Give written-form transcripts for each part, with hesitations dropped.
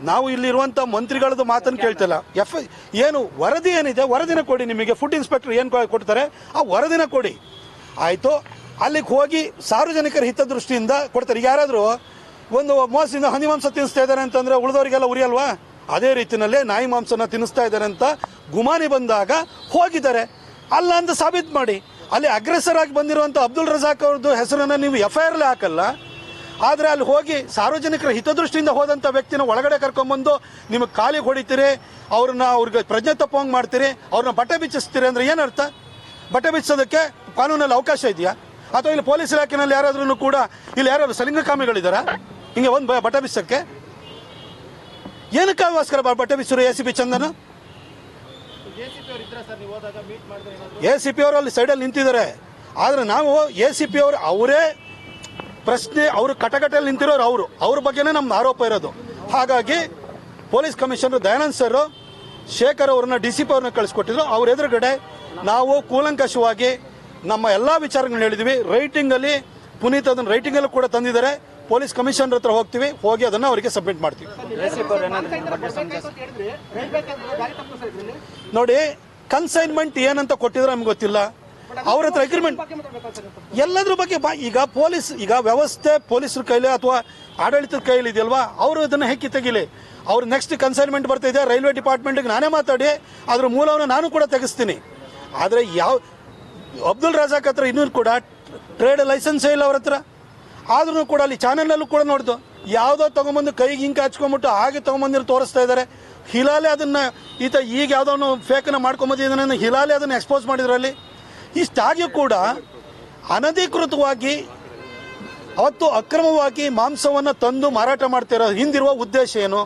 ನಾವು ಇಲ್ಲಿರುವಂಥ ಮಂತ್ರಿಗಳದ್ದು ಮಾತನ್ನು ಕೇಳ್ತಿಲ್ಲ. ಏನು ವರದಿ ಏನಿದೆ ವರದಿನ ಕೊಡಿ. ನಿಮಗೆ ಫುಡ್ ಇನ್ಸ್ಪೆಕ್ಟರ್ ಏನು ಕೊಡ್ತಾರೆ ಆ ವರದಿನ ಕೊಡಿ, ಆಯಿತು. ಅಲ್ಲಿಗೆ ಹೋಗಿ ಸಾರ್ವಜನಿಕರ ಹಿತದೃಷ್ಟಿಯಿಂದ ಕೊಡ್ತಾರೆ. ಈಗ ಯಾರಾದರೂ ಒಂದು ಮೋಸದಿಂದ ಹಂದಿ ಮಾಂಸ ತಿನ್ನಿಸ್ತಾ ಇದ್ದಾರೆ ಅಂತಂದರೆ ಉಳಿದವರಿಗೆಲ್ಲ ಉರಿಯಲ್ವಾ? ಅದೇ ರೀತಿಯಲ್ಲೇ ನಾಯಿ ಮಾಂಸನ ತಿನ್ನಿಸ್ತಾ ಇದ್ದಾರೆ ಅಂತ ಗುಮಾನಿ ಬಂದಾಗ ಹೋಗಿದ್ದಾರೆ, ಅಲ್ಲ ಅಂತ ಸಾಬೀತು ಮಾಡಿ. ಅಲ್ಲಿ ಅಗ್ರೆಸರ್ ಆಗಿ ಬಂದಿರುವಂಥ ಅಬ್ದುಲ್ ರಜಾಕ್ ಅವ್ರದ್ದು ಹೆಸರನ್ನು ನೀವು FIRಲೇ ಹಾಕಲ್ಲ. ಆದರೆ ಅಲ್ಲಿ ಹೋಗಿ ಸಾರ್ವಜನಿಕರ ಹಿತದೃಷ್ಟಿಯಿಂದ ಹೋದಂಥ ವ್ಯಕ್ತಿನ ಒಳಗಡೆ ಕರ್ಕೊಂಬಂದು ನಿಮಗೆ ಕಾಲಿಗೆ ಹೊಡಿತೀರಿ, ಅವ್ರಿಗೆ ಪ್ರಜ್ಞೆ ತಪ್ಪೋಂಗೆ ಮಾಡ್ತೀರಿ, ಅವ್ರನ್ನ ಬಟ್ಟೆ ಬಿಚ್ಚಿಸ್ತೀರಿ ಅಂದರೆ ಏನರ್ಥ? ಬಟ್ಟೆ ಬಿಚ್ಚೋದಕ್ಕೆ ಕಾನೂನಲ್ಲಿ ಅವಕಾಶ ಇದೆಯಾ? ಅಥವಾ ಇಲ್ಲಿ ಪೊಲೀಸ್ ಇಲಾಖೆಯಲ್ಲಿ ಯಾರಾದ್ರೂ ಕೂಡ ಇಲ್ಲಿ ಯಾರಾದ್ರು ಸಲಿಂಗಕಾಮಿಗಳಿದ್ದಾರಾ ಹಿಂಗೆ ಒಂದು ಬಟ್ಟೆ ಬಿಚ್ಚಕ್ಕೆ? ಏನಕ್ಕೋಸ್ಕರ ಬಟ್ಟೆ ಬಿಚ್ಚರು ACP ಚಂದನ? ACP ಅವರು ಅಲ್ಲಿ ಸೈಡಲ್ಲಿ ನಿಂತಿದ್ದಾರೆ. ಆದರೆ ನಾವು ACP ಅವರು ಅವರೇ ಪ್ರಶ್ನೆ, ಅವರು ಕಟಕಟಲ್ಲಿ ನಿಂತಿರೋರು, ಅವ್ರ ಬಗ್ಗೆನೇ ನಮ್ಮ ಆರೋಪ ಇರೋದು. ಹಾಗಾಗಿ police commissioner Dayanand sir Shekhar ಅವ್ರನ್ನ DCP ಅವ್ರನ್ನ ಕಳಿಸ್ಕೊಟ್ಟಿದ್ರು. ಅವ್ರ ಎದುರುಗಡೆ ನಾವು ಕೂಲಂಕಷವಾಗಿ ನಮ್ಮ ಎಲ್ಲ ವಿಚಾರಗಳನ್ನ ಹೇಳಿದ್ವಿ. ರೈಟಿಂಗಲ್ಲಿ ಪುನೀತ್ ಅದನ್ನು ರೈಟಿಂಗಲ್ಲೂ ಕೂಡ ತಂದಿದ್ದಾರೆ. ಪೊಲೀಸ್ ಕಮಿಷನರ್ ಹತ್ರ ಹೋಗಿ ಅದನ್ನು ಅವರಿಗೆ ಸಬ್ಮಿಟ್ ಮಾಡ್ತೀವಿ. ನೋಡಿ, ಕನ್ಸೈನ್ಮೆಂಟ್ ಏನಂತ ಕೊಟ್ಟಿದ್ರೆ ನಮ್ಗೆ ಗೊತ್ತಿಲ್ಲ. ಅವ್ರ ಹತ್ರ ಅಗ್ರಿಮೆಂಟ್ ಎಲ್ಲದ್ರ ಬಗ್ಗೆ ಈಗ ವ್ಯವಸ್ಥೆ ಪೊಲೀಸರ ಕೈಲಿ ಅಥವಾ ಆಡಳಿತದ ಕೈಲಿ ಇದೆಯಲ್ವಾ, ಅವರು ಅದನ್ನು ಹೆಕ್ಕಿ ತೆಗಿಲಿ. ಅವ್ರು ನೆಕ್ಸ್ಟ್ ಕನ್ಸೈನ್ಮೆಂಟ್ ಬರ್ತಿದೆ ರೈಲ್ವೆ ಡಿಪಾರ್ಟ್ಮೆಂಟ್ಗೆ ನಾನೇ ಮಾತಾಡಿ ಅದ್ರ ಮೂಲವನ್ನು ನಾನು ಕೂಡ ತೆಗೆಸ್ತೀನಿ. ಆದರೆ ಅಬ್ದುಲ್ ರಜಾಕ್ ಹತ್ರ ಇನ್ನೂ ಕೂಡ ಟ್ರೇಡ್ ಲೈಸೆನ್ಸೇ ಇಲ್ಲ ಅವ್ರ ಹತ್ರ. ಆದ್ರೂ ಕೂಡ ಅಲ್ಲಿ ಚಾನೆಲ್ನಲ್ಲೂ ಕೂಡ ನೋಡ್ದು ಯಾವುದೋ ತೊಗೊಂಬಂದು ಕೈಗೆ ಹಿಂಗೆ ಹಚ್ಕೊಂಡ್ಬಿಟ್ಟು ಹಾಗೆ ತೊಗೊಂಬಂದಿರೋ ತೋರಿಸ್ತಾ ಇದ್ದಾರೆ. ಹಿಲಾಲೆ ಅದನ್ನು ಈಗ ಯಾವುದೋ ಫೇಕನ್ನು ಮಾಡ್ಕೊಂಬಂದಿದ್ದಾನೆ, ಹಿಲಾಲೆ ಅದನ್ನು ಎಕ್ಸ್ಪೋಸ್ ಮಾಡಿದ್ರಲ್ಲಿ. ಇಷ್ಟಾಗಿಯೂ ಕೂಡ ಅನಧಿಕೃತವಾಗಿ ಅವತ್ತು ಅಕ್ರಮವಾಗಿ ಮಾಂಸವನ್ನು ತಂದು ಮಾರಾಟ ಮಾಡ್ತಿರೋ ಹಿಂದಿರುವ ಉದ್ದೇಶ ಏನು?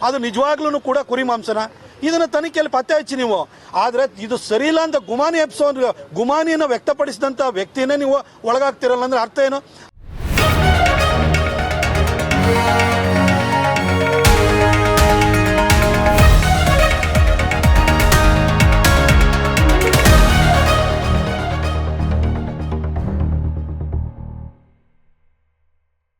ಅದು ನಿಜವಾಗ್ಲೂ ಕೂಡ ಕುರಿ ಮಾಂಸನ? ಇದನ್ನು ತನಿಖೆಯಲ್ಲಿ ಪತ್ತೆ ಹಚ್ಚಿ ನೀವು. ಆದರೆ ಇದು ಸರಿಯಿಲ್ಲ ಅಂತ ಗುಮಾನಿಯನ್ನು ವ್ಯಕ್ತಪಡಿಸಿದಂಥ ವ್ಯಕ್ತಿಯನ್ನೇ ನೀವು ಒಳಗಾಗ್ತಿರಲ್ಲ ಅಂದರೆ ಅರ್ಥ ಏನು?